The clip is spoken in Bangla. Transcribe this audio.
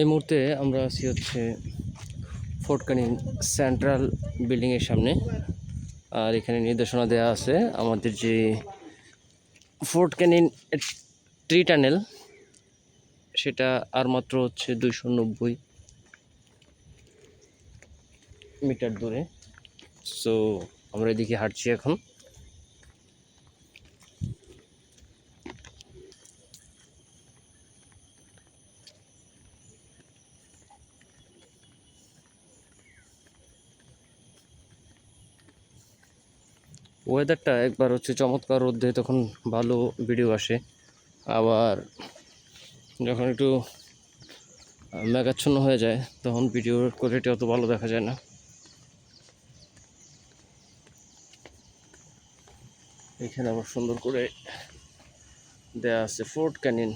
এই মুহূর্তে আমরা আছি হচ্ছে ফোর্ট ক্যানিং সেন্ট্রাল বিল্ডিংয়ের সামনে। আর এখানে নির্দেশনা দেওয়া আছে আমাদের যে ফোর্ট ক্যানিং ট্রি টানেল, সেটা আর মাত্র হচ্ছে 290 মিটার দূরে। সো আমরা এদিকে হাঁটছি এখন। ওয়েদারটা একবার হচ্ছে চমৎকার রোদে তখন ভালো ভিডিও আসে, আবার যখন একটু মেঘাচ্ছন্ন হয়ে যায় তখন ভিডিওর কোয়ালিটি অত ভালো দেখা যায় না। এখানে আবার সুন্দর করে দেয়া আছে ফোর্ট ক্যানিং